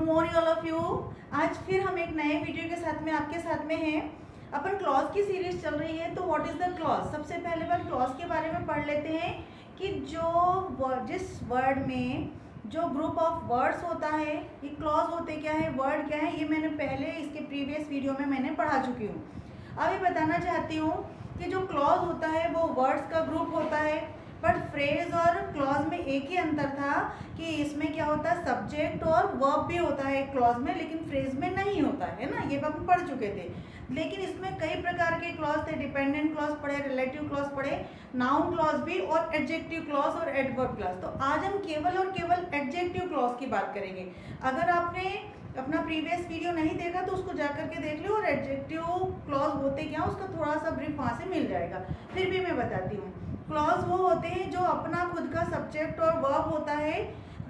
Morning all of you. आज फिर हम एक नए वीडियो के साथ में आपके साथ में हैं। अपन क्लॉज की सीरीज चल रही है, तो व्हाट इज द क्लॉज। सबसे पहले बार क्लॉज के बारे में पढ़ लेते हैं कि जिस वर्ड में जो ग्रुप ऑफ वर्ड्स होता है, ये क्लॉज होते क्या है, वर्ड क्या है, ये मैंने पहले इसके प्रीवियस वीडियो में मैंने पढ़ा चुकी हूँ। अभी बताना चाहती हूँ कि जो क्लॉज होता है वो वर्ड्स का ग्रुप होता है, बट फ्रेज और क्लॉज में एक ही अंतर था कि इसमें क्या होता है, सब्जेक्ट और वर्ब भी होता है क्लॉज में, लेकिन फ्रेज में नहीं होता है ना। ये हम पढ़ चुके थे। लेकिन इसमें कई प्रकार के क्लॉज थे, डिपेंडेंट क्लॉज पढ़े, रिलेटिव क्लॉज पढ़े, नाउन क्लॉज भी, और एडजेक्टिव क्लॉज और एडवर्ब क्लॉज। तो आज हम केवल और केवल एडजेक्टिव क्लॉज की बात करेंगे। अगर आपने अपना प्रीवियस वीडियो नहीं देखा तो उसको जाकर के देख लो, और एडजेक्टिव क्लॉज होते क्या उसका थोड़ा सा ब्रीफ वहाँ से मिल जाएगा। फिर भी मैं बताती हूँ। क्लॉज वो होते हैं जो अपना खुद का सब्जेक्ट और वर्ब होता है।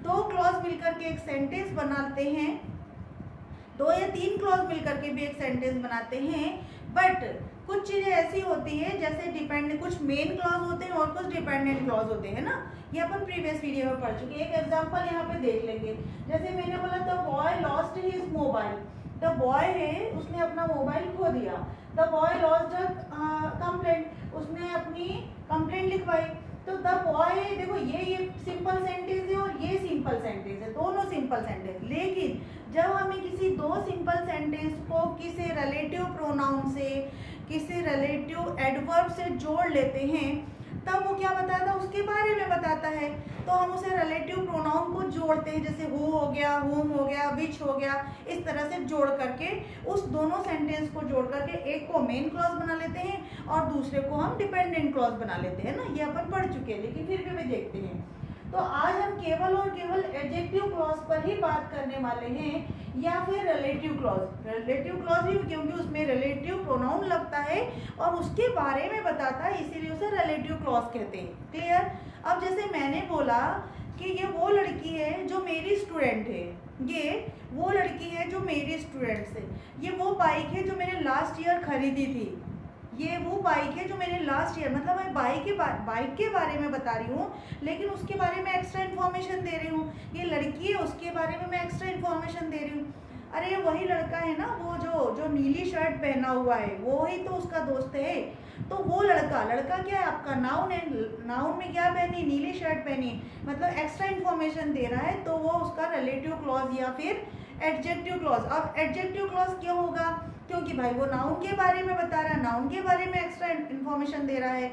दो क्लॉज मिलकर के एक सेंटेंस बनाते हैं, दो या तीन क्लॉज मिलकर के भी एक सेंटेंस बनाते हैं। बट कुछ चीजें ऐसी होती है जैसे डिपेंडेंट, कुछ मेन क्लॉज होते हैं और कुछ डिपेंडेंट क्लॉज होते हैं ना। ये अपन प्रीवियस वीडियो में पढ़ चुके हैं। एक एग्जांपल यहाँ पे देख लेंगे। जैसे मैंने बोला the boy lost his mobile. The boy है, उसने अपना मोबाइल खो दिया। द बॉय लॉस्ट कंप्लेंट, उसने अपनी कंप्लेंट लिखवाई। तो द बॉय, देखो ये सिंपल सेंटेंस है और ये सिंपल सेंटेंस है, दोनों सिंपल सेंटेंस। लेकिन जब हमें किसी दो सिंपल सेंटेंस को किसी रिलेटिव प्रोनाउन से, किसी रिलेटिव एडवर्ब से जोड़ लेते हैं, तब वो क्या बताता है, उसके बारे में बताता है। तो हम उसे रिलेटिव प्रोनाउन को जोड़ते हैं, जैसे हु हो गया, हुम हो गया, विच हो गया, इस तरह से जोड़ करके उस दोनों सेंटेंस को जोड़ करके एक को मेन क्लॉज बना लेते हैं और दूसरे को हम डिपेंडेंट क्लॉज बना लेते हैं ना। ये अपन पढ़ चुके हैं, लेकिन फिर भी देखते हैं। तो आज हम केवल और केवल एडजेक्टिव क्लॉज पर ही बात करने वाले हैं, या फिर रिलेटिव क्लॉज। रिलेटिव क्लॉज ही क्योंकि उसमें रिलेटिव प्रोनाउन लगता है और उसके बारे में बताता है, इसीलिए उसे रिलेटिव क्लॉज कहते हैं। क्लियर। अब जैसे मैंने बोला कि ये वो लड़की है जो मेरी स्टूडेंट है, ये वो लड़की है जो मेरी स्टूडेंट है, ये वो बाइक है जो मैंने लास्ट ईयर खरीदी थी, ये वो बाइक है जो मैंने लास्ट ईयर, मतलब मैं बाइक के बारे में बता रही हूँ, लेकिन उसके बारे में एक्स्ट्रा इन्फॉर्मेशन दे रही हूँ। ये लड़की है, उसके बारे में मैं एक्स्ट्रा इन्फॉर्मेशन दे रही हूँ। अरे वही लड़का है ना, वो जो नीली शर्ट पहना हुआ है, वो ही तो उसका दोस्त है। तो वो लड़का क्या है, आपका नाउन है। नाउन में क्या पहनी, नीली शर्ट पहनी, मतलब एक्स्ट्रा इन्फॉर्मेशन दे रहा है, तो वो उसका रिलेटिव क्लॉज या फिर एडजेक्टिव क्लॉज। अब एडजेक्टिव क्लॉज क्यों होगा, क्योंकि भाई वो नाउन के बारे में बता रहा है, नाउन के बारे में एक्स्ट्रा इन्फॉर्मेशन दे रहा है,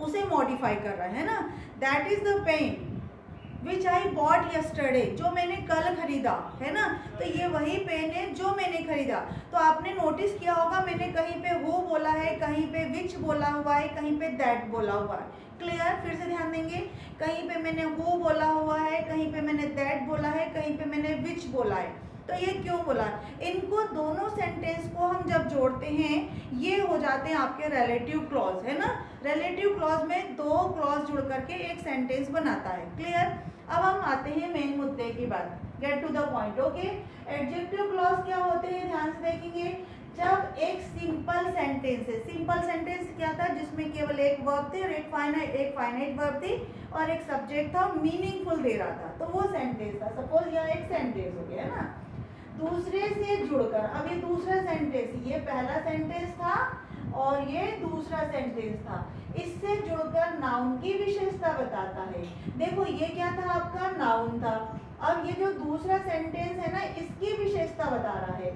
उसे मॉडिफाई कर रहा है ना। That is the pen which I bought yesterday, जो मैंने कल खरीदा है ना। तो ये वही पेन है जो मैंने खरीदा। तो आपने नोटिस किया होगा मैंने कहीं पे हु बोला है, कहीं पे विच बोला हुआ है, कहीं पे दैट बोला हुआ है। क्लियर। फिर से ध्यान देंगे, कहीं पे मैंने हु बोला हुआ है, कहीं पे मैंने दैट बोला है, कहीं पे मैंने विच बोला है। तो ये क्यों बोला, इनको दोनों सेंटेंस को हम जब जोड़ते हैं ये हो जाते हैं आपके रिलेटिव क्लॉज, है ना। रिलेटिव क्लॉज में दो क्लॉज जुड़ करके एक सेंटेंस बनाता है। क्लियर। अब हम आते हैं मेन मुद्दे की बात, get to the point. Okay, adjective clause क्या होते हैं, ध्यान से देखेंगे। जब एक सिंपल सेंटेंस है, सिंपल सेंटेंस क्या था, जिसमें केवल एक वर्ब थे और एक फाइनाइट वर्ब थी और एक सब्जेक्ट था, मीनिंगफुल दे रहा था, तो वो सेंटेंस था। सपोज यहाँ एक सेंटेंस हो गया ना, दूसरे से जुड़कर, अब ये दूसरा सेंटेंस, ये पहला सेंटेंस था और ये दूसरा सेंटेंस था, इससे जुड़कर नाउन की विशेषता बताता है। देखो ये क्या था, आपका नाउन था। अब ये जो दूसरा सेंटेंस है ना, इसकी विशेषता बता रहा है।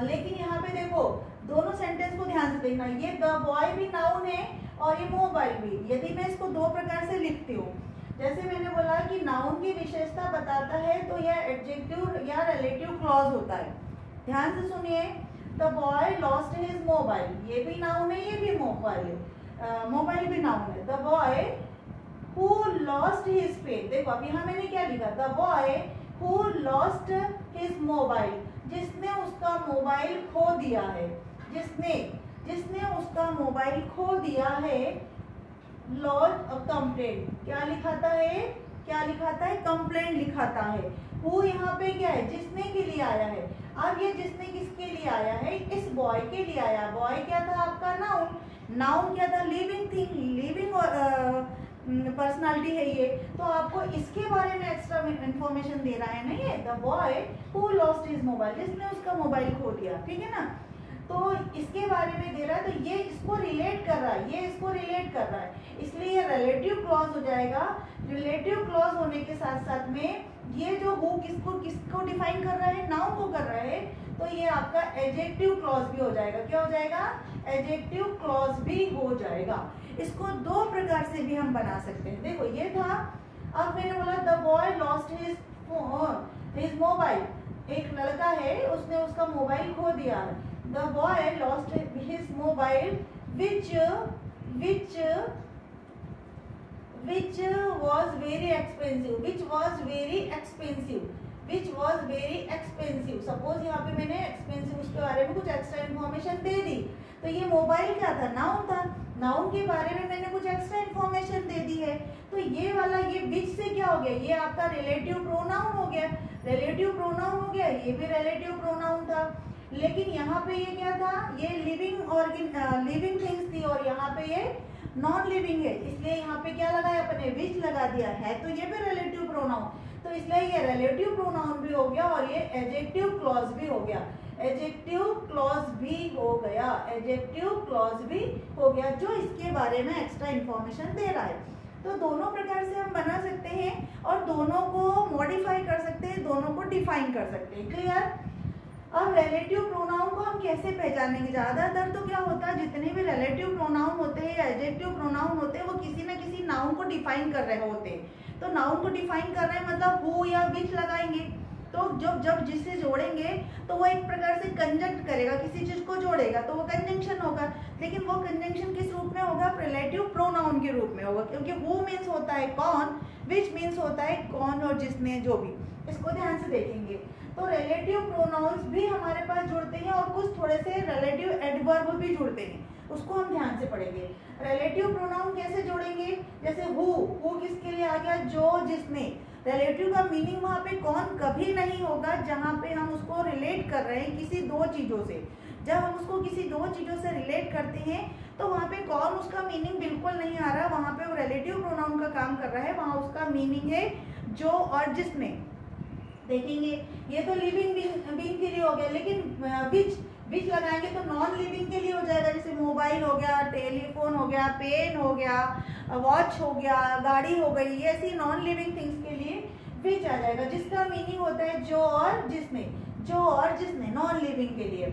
लेकिन यहाँ पे देखो दोनों सेंटेंस को ध्यान से देखना, ये द बॉय भी नाउन है और ये मोबाइल भी। यदि मैं इसको दो प्रकार से लिखती हूँ, जैसे मैंने बोला कि नाउन की विशेषता बताता है, तो यह एडजेक्टिव या रिलेटिव क्लॉज होता है। ध्यान से सुनिए, the boy lost his mobile, ये भी नाउन है, ये भी मोबाइल है, मोबाइल भी नाउन है। The boy who lost his pen, देखो अब यहाँ मैंने क्या लिखा, the boy who lost his mobile, जिसने उसका मोबाइल खो दिया है, जिसने उसका मोबाइल खो दिया है। लॉज कंप्लेंट, क्या लिखाता है, कंप्लेंट लिखाता है। वो यहाँ पे क्या है, जिसने के लिए आया है। अब ये जिसने किसके लिए आया है, इस बॉय के लिए आया। बॉय क्या था आपका, नाउन क्या था, लिविंग थिंग, लिविंग पर्सनालिटी है ये, तो आपको इसके बारे में एक्स्ट्रा इन्फॉर्मेशन दे रहा है ना ये, the boy who lost his mobile, जिसने उसका मोबाइल खो दिया, ठीक है ना। तो इसके बारे में दे रहा है, तो ये इसको रिलेट कर रहा है, ये इसको रिलेट कर रहा है, इसलिए ये रिलेटिव क्लॉज हो जाएगा। रिलेटिव क्लॉज होने के साथ साथ में ये जो हु किसको डिफाइन कर रहा है, नाउन को कर रहा है, तो ये आपका एडजेक्टिव क्लॉज भी हो जाएगा। क्या हो जाएगा? एडजेक्टिव क्लॉज भी हो जाएगा। इसको दो प्रकार से भी हम बना सकते हैं। देखो ये था, अब मैंने बोला the boy lost his mobile, एक लड़का है उसने उसका मोबाइल खो दिया। The boy lost his mobile, which was very expensive. Which was very expensive. Suppose यहाँ पे मैंने expensive उसके बारे में कुछ एक्स्ट्रा इन्फॉर्मेशन दे दी, तो ये मोबाइल क्या था? नाउन था। नाउन के बारे में मैंने कुछ एक्स्ट्रा इन्फॉर्मेशन दे दी है, तो ये वाला ये विच से क्या हो गया? ये आपका रिलेटिव प्रोनाउन हो गया। रिलेटिव प्रोनाउन हो गया, ये भी रिलेटिव प्रोनाउन था। लेकिन यहाँ पे ये क्या था? ये लिविंग थिंग्स थी, और यहाँ पे ये नॉन लिविंग है, इसलिए यहाँ पे क्या लगाया अपने? विच लगा दिया है, तो ये भी रिलेटिव प्रोनाउन, तो इसलिए ये रिलेटिव प्रोनाउन भी हो गया और ये एडजेक्टिव क्लॉज भी हो गया। एडजेक्टिव क्लॉज भी हो गया, एडजेक्टिव क्लॉज भी हो गया, जो इसके बारे में एक्स्ट्रा इन्फॉर्मेशन दे रहा है। तो दोनों प्रकार से हम बना सकते हैं और दोनों को मॉडिफाई कर सकते हैं, दोनों को डिफाइन कर सकते हैं। क्लियर? अब रिलेटिव प्रोनाउन को हम कैसे पहचानेंगे? ज्यादातर तो क्या होता है, जितने भी रिलेटिव प्रोनाउन होते हैं या एडजेक्टिव प्रोनाउन होते हैं, वो किसी न किसी नाउन को डिफाइन कर रहे होते हैं। तो नाउन को डिफाइन कर रहे हैं मतलब हु या विच लगाएंगे, तो जब जिससे जोड़ेंगे तो वो एक प्रकार से कंजंक्ट करेगा, किसी चीज को जोड़ेगा, तो वो कंजंक्शन होगा। लेकिन वो कंजंक्शन किस रूप में होगा? रिलेटिव प्रोनाउन के रूप में होगा, क्योंकि हु मीन्स होता है कौन, विच मीन्स होता है कौन और जिसने, जो भी। इसको ध्यान से देखेंगे तो रिलेटिव प्रोनाउंस भी हमारे पास जुड़ते हैं और कुछ थोड़े से रिलेटिव एडवर्ब भी जुड़ते हैं, उसको हम ध्यान से पढ़ेंगे। रिलेटिव प्रोनाउन कैसे जोड़ेंगे? जैसे हु किसके लिए आ गया? जो, जिसने। रिलेटिव का मीनिंग वहाँ पे कौन कभी नहीं होगा, जहाँ पे हम उसको रिलेट कर रहे हैं किसी दो चीजों से। जब हम उसको किसी दो चीजों से रिलेट करते हैं तो वहाँ पे कौन उसका मीनिंग बिल्कुल नहीं आ रहा, वहाँ पे वो रिलेटिव प्रोनाउन का काम कर रहा है, वहाँ उसका मीनिंग है जो और जिसने। देखेंगे ये तो लिविंग बीइंग के लिए हो गया, लेकिन विच लगाएंगे तो नॉन लिविंग के लिए हो जाएगा, जैसे मोबाइल हो गया, टेलीफोन हो गया, पेन हो गया, वॉच हो गया, गाड़ी हो गई, ये ऐसी नॉन लिविंग थिंग्स के लिए विच आ जाएगा, जिसका मीनिंग होता है जो और जिसने, जो और जिसने, नॉन लिविंग के लिए।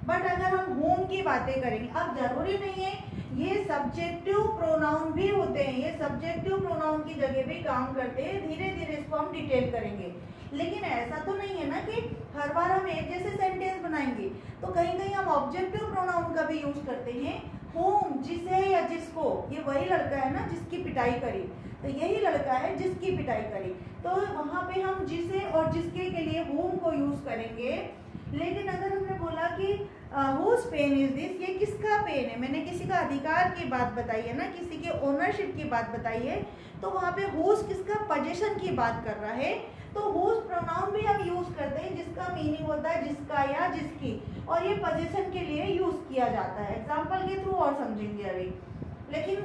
बट अगर हम होम की बातें करेंगे, अब जरूरी नहीं है ये सब्जेक्टिव प्रोनाउन भी होते हैं, ये सब्जेक्टिव प्रोनाउन की जगह भी काम करते हैं, धीरे धीरे इसको हम डिटेल करेंगे। लेकिन ऐसा तो नहीं है ना कि हर बार हम एक जैसे सेंटेंस बनाएंगे, तो कहीं कहीं हम ऑब्जेक्टिव प्रोनाउन का भी यूज करते हैं। होम, जिसे या जिसको, ये वही लड़का है ना जिसकी पिटाई करी, तो यही लड़का है जिसकी पिटाई करी, तो वहां पे हम जिसे और जिसके के लिए होम को यूज करेंगे। लेकिन अगर हमने बोला कि whose पेन इज दिस, ये किसका पेन है, मैंने किसी का अधिकार की बात बताई है ना, किसी के ओनरशिप की बात बताई है, तो वहाँ पे whose किसका, पोजीशन की बात कर रहा है, तो whose प्रोनाउन भी हम यूज करते हैं जिसका मीनिंग होता है जिसका या जिसकी, और ये पोजीशन के लिए यूज किया जाता है। एग्जाम्पल के थ्रू और समझेंगे अभी। लेकिन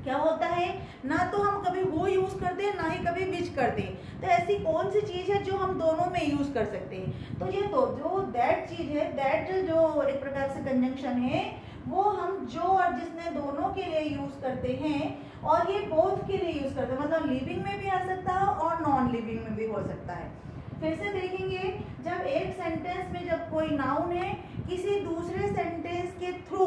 क्या होता है, ना तो हम कभी वो यूज करते हैं ना ही कभी विच करते हैं, तो ऐसी कौन सी चीज है जो हम दोनों में यूज कर सकते हैं? तो ये तो जो दैट चीज है, दैट जो एक प्रकार से कंजंक्शन है, वो हम जो और जिसने दोनों के लिए यूज करते हैं, और ये बोथ के लिए यूज करते हैं, मतलब लिविंग में भी आ सकता है और नॉन लिविंग में भी हो सकता है। फिर से देखेंगे, जब एक सेंटेंस में जब कोई नाउन है किसी दूसरे सेंटेंस के थ्रू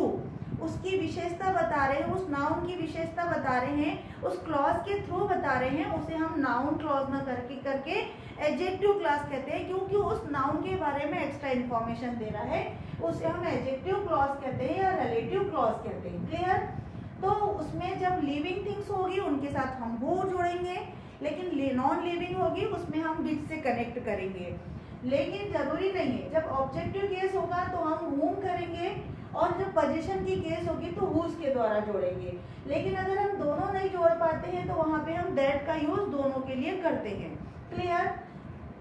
उसकी विशेषता बता रहे हैं, उस नाउन की विशेषता बता रहे हैं, उस क्लॉज के थ्रू बता रहे हैं, उसे हम नाउन क्लॉज ना करके एडजेक्टिव क्लॉज कहते हैं, क्योंकि उस नाउन के बारे में एक्स्ट्रा इन्फॉर्मेशन दे रहा है, उसे हम एडजेक्टिव क्लॉज कहते हैं या रिलेटिव क्लॉज कहते हैं। क्लियर? तो उसमें जब लिविंग थिंग्स होगी उनके साथ हम वो जोड़ेंगे, लेकिन नॉन लिविंग होगी उसमें हम विच से कनेक्ट करेंगे। लेकिन जरूरी नहीं है, जब ऑब्जेक्टिव केस होगा तो हम whom करेंगे, और जब पोजीशन की केस होगी तो whose के द्वारा जोड़ेंगे। लेकिन अगर हम दोनों नहीं जोड़ पाते हैं तो वहां पे हम that का यूज दोनों के लिए करते हैं। क्लियर?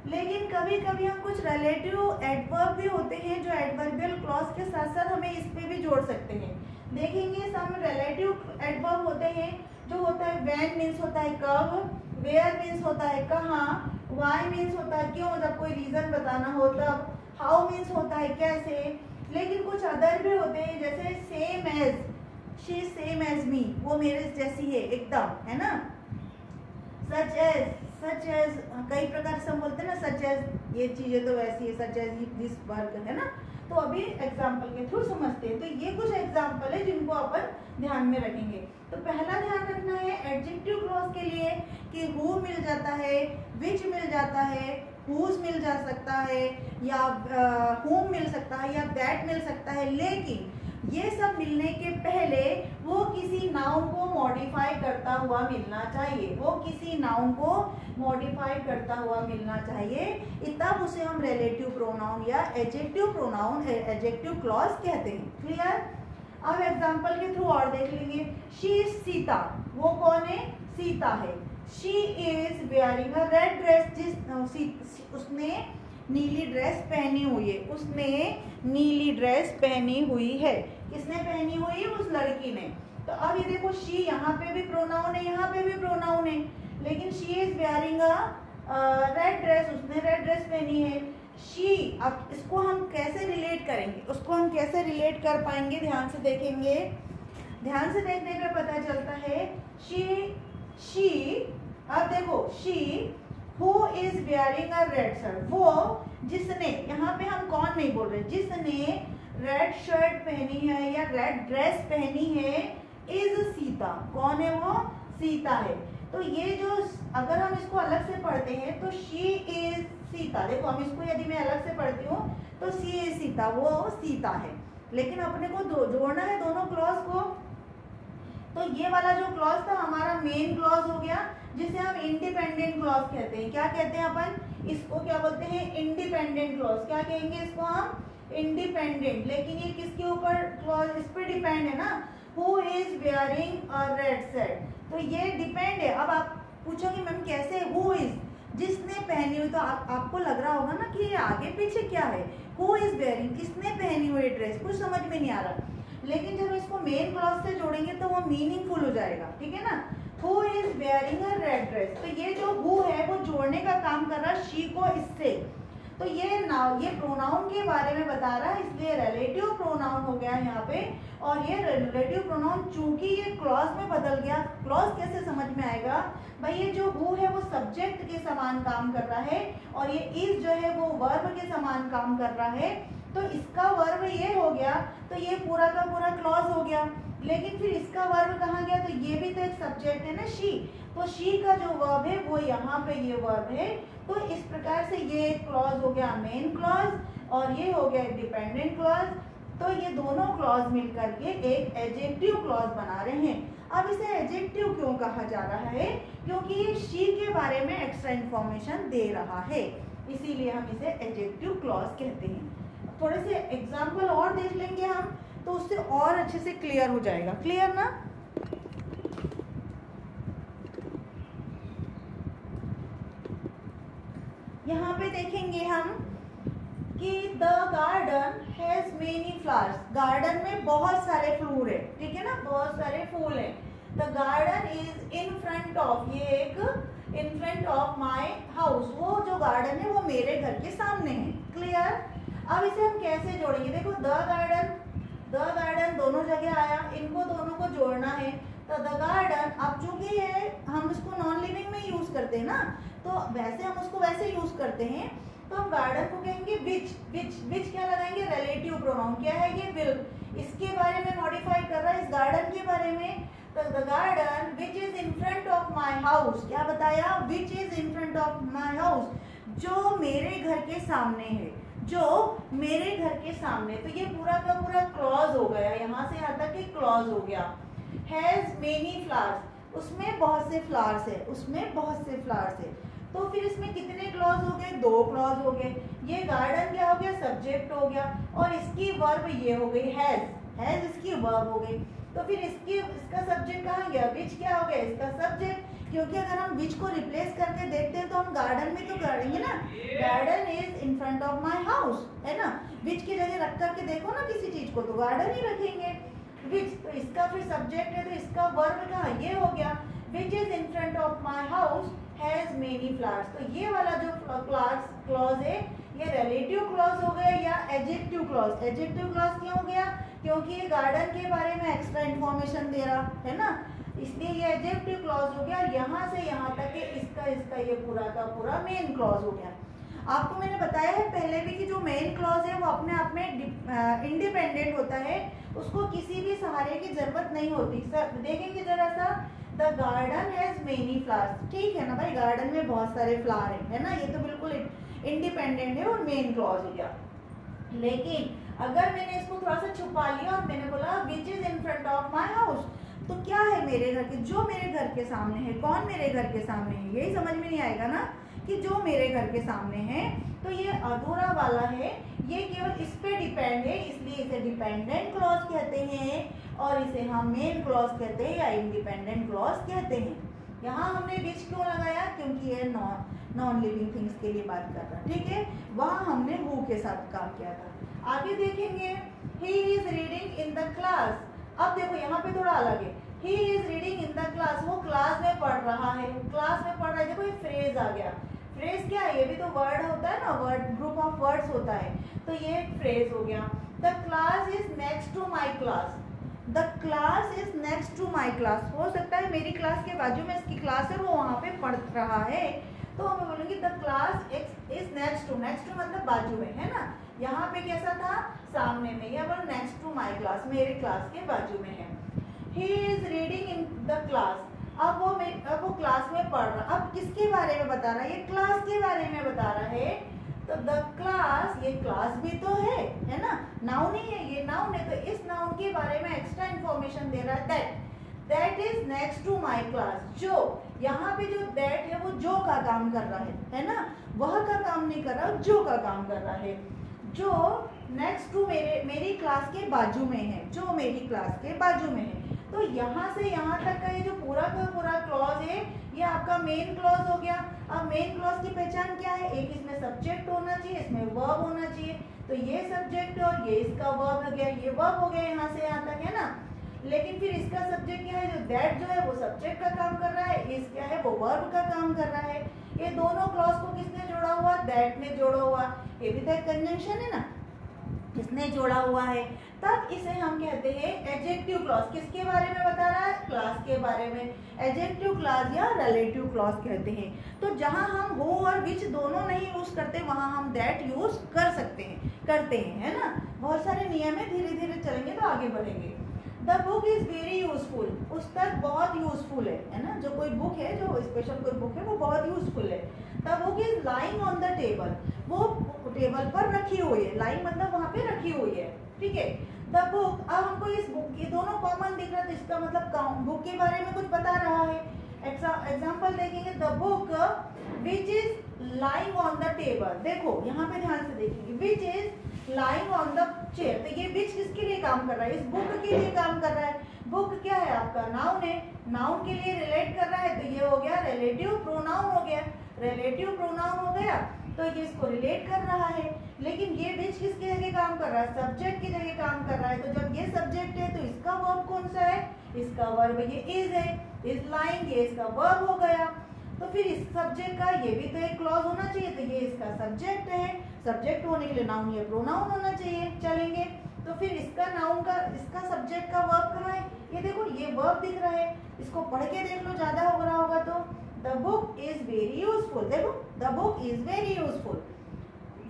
लेकिन कभी कभी हम कुछ रिलेटिव एडवर्ब भी होते हैं जो एडवर्बियल क्लॉज के साथ साथ हमें इस पे भी जोड़ सकते हैं। देखेंगे सम रिलेटिव एडवर्ब होते हैं जो होता है व्हेन मीन्स होता है कब, वेयर मीन्स होता है कहाँ, व्हाई मीन्स होता है क्यों, जब कोई रीजन बताना हो तब, हाउ मीन्स होता है कैसे। लेकिन कुछ अदर भी होते हैं जैसे same age, she same age me, वो मेरे जैसी है एकदम, है ना। सच एज कई प्रकार से हम बोलते हैं ना, सच एज ये चीजें तो वैसी है, सच एज दिस वर्क, है ना। तो अभी एग्जाम्पल के थ्रू समझते हैं। तो ये कुछ एग्जाम्पल है जिनको अपन ध्यान में रखेंगे। तो पहला ध्यान रखना है एडजेक्टिव क्लॉज के लिए कि हु मिल जाता है, विच मिल जाता है, हुज मिल जा सकता है, या whom मिल सकता है, या दैट मिल सकता है। लेकिन ये सब मिलने के पहले वो किसी नाउन को मॉडिफाई करता हुआ मिलना चाहिए, वो किसी नाउन को मॉडिफाई करता हुआ मिलना चाहिए, तब उसे हम रिलेटिव प्रोनाउन या एडजेक्टिव प्रोनाउन, एडजेक्टिव क्लॉज कहते हैं। क्लियर। अब एग्जांपल के थ्रू और देख लेंगे। शी इज सीता, वो कौन है, सीता है। She is wearing a red dress, उसने नीली ड्रेस पहनी हुई है, उसने नीली ड्रेस पहनी हुई है। किसने पहनी हुई, उस लड़की ने। तो अब ये देखो शी यहाँ पे भी प्रोनाउन है, यहाँ पे भी प्रोनाउन है, लेकिन she is wearing a red dress, उसने रेड ड्रेस पहनी है। शी, अब इसको हम कैसे रिलेट करेंगे, उसको हम कैसे रिलेट कर पाएंगे, ध्यान से देखेंगे। ध्यान से देखने पे पता चलता है शी, अब देखो she who is wearing a red shirt, वो जिसने, यहाँ पे हम कौन नहीं बोल रहे, जिसने रेड शर्ट पहनी है या रेड ड्रेस पहनी है, इज सीता। कौन है वो, सीता है। तो ये जो, अगर हम इसको अलग से पढ़ते हैं तो शी इज सीता, देखो हम इसको यदि मैं अलग से पढ़ती हूँ तो शी इज सीता, वो सीता है। लेकिन अपने को जोड़ना है दोनों क्लॉज को। तो ये वाला जो क्लॉज था हमारा मेन क्लॉज हो गया, जिसे हम इंडिपेंडेंट क्लॉज कहते हैं। क्या कहते हैं अपन, इसको क्या बोलते हैं, इंडिपेंडेंट क्लॉज। क्या कहेंगे इसको हम, इंडिपेंडेंट। लेकिन ये किसके ऊपर क्लॉज, इस पे डिपेंड है ना, who is wearing a red shirt, तो ये डिपेंड है। अब आप पूछोगे मैम कैसे, हु इज, जिसने पहनी हुई, तो आपको लग रहा होगा ना कि ये आगे पीछे क्या है, हु इज वेयरिंग, किसने पहनी हुई ड्रेस, कुछ समझ में नहीं आ रहा। लेकिन जब इसको मेन क्लॉज से जोड़ेंगे तो वो मीनिंगफुल हो जाएगा, ठीक है ना। Who is wearing a red dress, तो ये जो हु है वो जोड़ने का काम कर रहा है शी को इससे। तो ये प्रोनाउन के बारे में बता रहा है, इसलिए रिलेटिव प्रोनाउन हो गया यहाँ पे। और ये रिलेटिव प्रोनाउन चूंकि ये क्लॉज में बदल गया, क्लॉज कैसे समझ में आएगा भाई, ये जो हु है वो सब्जेक्ट के समान काम कर रहा है, और ये इज जो है वो वर्ब के समान काम कर रहा है। तो इसका वर्ब ये हो गया, तो ये पूरा का पूरा क्लॉज हो गया। लेकिन फिर इसका वर्ब कहाँ गया, तो ये भी तो एक सब्जेक्ट है ना, शी। तो शी का जो वर्ब है वो यहाँ पे ये वर्ब है। तो इस प्रकार से ये क्लॉज हो गया मेन क्लॉज, और ये हो गया डिपेंडेंट क्लॉज। तो ये दोनों क्लॉज मिलकर के एक एडजेक्टिव क्लॉज बना रहे हैं। अब इसे एडजेक्टिव क्यों कहा जा रहा है, क्योंकि ये शी के बारे में एक्स्ट्रा इन्फॉर्मेशन दे रहा है, इसीलिए हम इसे एडजेक्टिव क्लॉज कहते हैं। थोड़े से एग्जाम्पल और देख लेंगे हम, तो उससे और अच्छे से क्लियर हो जाएगा। क्लियर ना। यहाँ पे देखेंगे हम कि the garden has many flowers, garden में बहुत सारे फूल है, ठीक है ना, बहुत सारे फूल है। The garden is in front of, ये एक in front of my house, वो जो गार्डन है वो मेरे घर के सामने है। क्लियर। अब इसे हम कैसे जोड़ेंगे, देखो द गार्डन दोनों जगह आया, इनको दोनों को जोड़ना है। तो द गार्डन, अब चूंकि ये हम इसको नॉन लिविंग में यूज करते हैं ना, तो वैसे हम उसको वैसे यूज करते हैं। तो हम गार्डन को कहेंगे विच क्या लगाएंगे, रिलेटिव प्रोनाउन। क्या है ये, विल, इसके बारे में मॉडिफाई कर रहा है, इस गार्डन के बारे में। तो the garden which is in front of my house, क्या बताया, which is in front of my house, जो मेरे घर के सामने है, जो मेरे घर के सामने। तो ये पूरा का पूरा क्लॉज हो गया, यहाँ से यहाँ तक क्लॉज हो गया। हैज मेनी फ्लावर्स, उसमें बहुत से फ्लावर्स है, उसमें बहुत से फ्लावर्स है। तो फिर इसमें कितने क्लॉज हो गए, दो क्लॉज हो गए। ये गार्डन क्या हो गया, सब्जेक्ट हो गया, और इसकी वर्ब ये हो गई हैज इसकी वर्ब हो गई। तो फिर इसका सब्जेक्ट कहाँ गया, विच क्या हो गया, इसका सब्जेक्ट। क्योंकि अगर हम विच को रिप्लेस करके देखते हैं तो हम गार्डन में तो करेंगे ना, garden is in front of my house, है ना। विच की जगह रख करके देखो ना किसी चीज को, तो गार्डन ही रखेंगे। विच, तो इसका फिर सब्जेक्ट है तो इसका वर्ब कहाँ, ये हो गया। Which is in front of my house has many flowers, तो ये वाला जो क्लॉज है ये रिलेटिव क्लॉज हो गया या एडजेक्टिव क्लॉज। एडजेक्टिव क्लॉज क्यों हो गया, क्योंकि ये गार्डन के बारे में एक्स्ट्रा इन्फॉर्मेशन दे रहा है ना, इसलिए ये एडजेक्टिव क्लॉज हो गया। यहाँ से यहाँ तक के इसका ये पूरा का पूरा मेन क्लॉज हो गया। आपको मैंने बताया है पहले भी कि जो मेन क्लॉज है वो अपने आप में इंडिपेंडेंट होता है, उसको किसी भी सहारे की जरूरत नहीं होती। सर देखेंगे जरा सा, the garden has many flowers, ठीक है ना भाई, गार्डन में बहुत सारे फ्लावर है ना, ये तो बिल्कुल इंडिपेंडेंट है और मेन क्लॉज हो गया। लेकिन अगर मैंने इसको थोड़ा सा छुपा लिया और मैंने बोला which is in front of my house, तो क्या है मेरे घर के, जो मेरे घर के सामने है, कौन मेरे घर के सामने है, यही समझ में नहीं आएगा ना कि जो मेरे घर के सामने है, तो ये अधूरा वाला है, ये केवल इस पे डिपेंड है, इसलिए इसे डिपेंडेंट क्लॉज कहते हैं और इसे हम मेन क्लॉज कहते हैं या इंडिपेंडेंट क्लॉज कहते हैं। यहाँ हमने विच क्यों लगाया, क्योंकि ये नॉन लिविंग थिंग्स के लिए बात कर रहा है, ठीक है। वहाँ हमने हु के साथ काम किया था। आगे देखेंगे, he is reading in the class. अब देखो यहाँ पे थोड़ा अलग है, he is reading in the class, वो क्लास में पढ़ रहा है, क्लास में पढ़ रहा है। देखो ये फ्रेज आ गया, फ्रेज क्या है, ये भी तो वर्ड होता है ना, वर्ड ग्रुप ऑफ वर्ड्स होता है, तो ये फ्रेज हो गया। The class is next to my class, the class is next to my class, हो सकता है मेरी क्लास के बाजू में इसकी क्लास है, वो वहाँ पे पढ़ रहा है, तो हमें बोलेंगे the class is next to, next to मतलब बाजू में है ना, यहाँ पे कैसा था, सामने में, या बोलो नेक्स्ट टू माई क्लास, मेरे क्लास के बाजू में है। He is reading in the class, अब वो क्लास में पढ़ रहा, अब किसके बारे में बता रहा है, ये क्लास के बारे में बता रहा है, तो द क्लास, ये क्लास भी तो है ना, नाउन ही है, ये नाउन है, तो इस नाउन के बारे में एक्स्ट्रा इन्फॉर्मेशन दे रहा है, that is next to my class, जो यहाँ पे जो दैट है वो जो का काम कर रहा है ना, वह का काम नहीं कर रहा, जो का काम कर रहा है, जो नेक्स्ट टू मेरी क्लास के बाजू में है, जो मेरी क्लास के बाजू में है। तो यहाँ से यहाँ तक का ये जो पूरा का पूरा क्लॉज है ये आपका मेन क्लॉज हो गया। अब मेन क्लॉज की पहचान क्या है, एक इसमें सब्जेक्ट होना चाहिए, इसमें वर्ब होना चाहिए, तो ये सब्जेक्ट और ये इसका वर्ब हो गया, ये वर्ब हो गया यहाँ से यहाँ तक है ना। लेकिन फिर इसका सब्जेक्ट क्या है, जो दैट जो है वो सब्जेक्ट का काम कर रहा है, इस क्या है वो वर्ब का काम कर रहा है। ये दोनों क्लॉज को किसने जोड़ा हुआ, दैट ने जोड़ा हुआ, ये भी तो एक कंजंक्शन है ना, किसने जोड़ा हुआ है, तब इसे हम कहते हैं एडजेक्टिव क्लॉज। किसके बारे में बता रहा है, क्लास के बारे में, एडजेक्टिव क्लॉज या रिलेटिव क्लॉज कहते हैं। तो जहां हम हु और विच दोनों नहीं यूज करते वहां हम दैट यूज कर सकते हैं, करते हैं, है ना। बहुत सारे नियम है, धीरे धीरे चलेंगे तो आगे बढ़ेंगे। The book is very useful, पुस्तक बहुत यूजफुल है ना, जो कोई बुक है, जो स्पेशल कोई बुक है वो बहुत यूजफुल है। The book is lying on the table, वो टेबल पर रखी हुई है, लाइंग मतलब वहां पे रखी हुई है, ठीक है। द बुक, अब हमको इस बुक, ये दोनों कॉमन दिख रहा है, तो इसका मतलब बुक के बारे में कुछ बता रहा है। एग्जाम्पल देखेंगे, the book which is lying on the table, देखो यहाँ पे ध्यान से देखेंगे, which is lying on the chair, तो ये विच किसके लिए काम कर रहा है, इस बुक के लिए काम कर रहा है। बुक क्या है आपका, नाउन है, नाउन के लिए रिलेट कर रहा है, तो ये हो गया रिलेटिव प्रोनाउन हो गया, रिलेटिव प्रोनाउन हो गया, तो ये इसको रिलेट कर रहा है। लेकिन ये विच किसकी जगह काम कर रहा है, सब्जेक्ट की जगह काम कर रहा है, तो जब ये सब्जेक्ट है तो इसका वर्ब कौन सा है, इसका वर्ब ये इज है, इज लाइंग, ये इसका वर्ब हो गया। तो फिर इस सब्जेक्ट का ये भी तो एक क्लॉज होना चाहिए, तो ये इसका सब्जेक्ट है, सब्जेक्ट होने के लिए नाउन या प्रोनाउन होना चाहिए, चलेंगे। तो फिर इसका नाउन का, इसका सब्जेक्ट का वर्ब कहाँ है, ये देखो ये वर्ब दिख रहा है, इसको पढ़ के देख लो, ज्यादा हो रहा होगा तो। The book is very useful, देखो the book is very useful,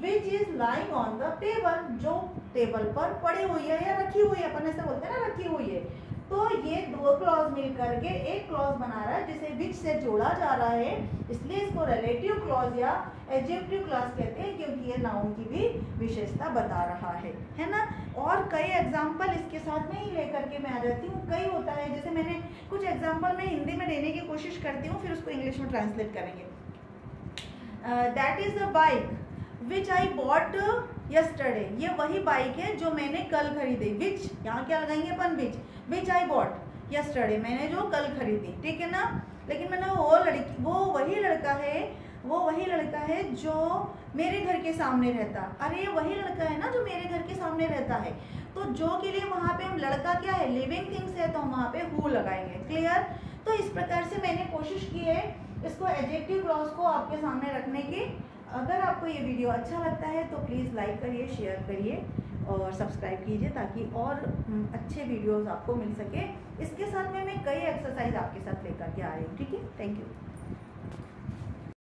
which is lying on the table, जो टेबल पर पड़ी हुई है या रखी हुई है, अपन ऐसा बोलते हैं ना, रखी हुई है। तो ये दो क्लॉज मिलकर के एक क्लॉज बना रहा है जिसे विच से जोड़ा जा रहा है, इसलिए इसको रिलेटिव क्लॉज या एडजेक्टिव क्लॉज कहते हैं, क्योंकि ये नाउन की भी विशेषता बता रहा है ना। और कई एग्जाम्पल इसके साथ में ही लेकर के मैं आ जाती हूँ, कई होता है, जैसे मैंने कुछ एग्जाम्पल में हिंदी में देने की कोशिश करती हूँ, फिर उसको इंग्लिश में ट्रांसलेट करेंगे। That is a bike which I bought yesterday, ये वही बाइक है जो मैंने कल खरीदी, विच यहाँ क्या लगाएंगे अपन, विच आई बॉट यस्टरडे, मैंने जो कल खरीदी, ठीक है ना। लेकिन मैंने वो वही लड़का है, वो वही लड़का है जो मेरे घर के सामने रहता। अरे ये वही लड़का है ना जो मेरे घर के सामने रहता है। तो जो के लिए वहाँ पे हम लड़का क्या है, लिविंग थिंग्स है, तो हम वहाँ पे हु लगाएंगे। क्लियर? तो इस प्रकार से मैंने कोशिश की है इसको एडजेक्टिव क्लॉज को आपके सामने रखने की। अगर आपको ये वीडियो अच्छा लगता है तो प्लीज़ लाइक करिए, शेयर करिए और सब्सक्राइब कीजिए ताकि और अच्छे वीडियोस आपको मिल सके। इसके साथ में मैं कई एक्सरसाइज आपके साथ लेकर के आ रही हूँ। ठीक है, थैंक यू।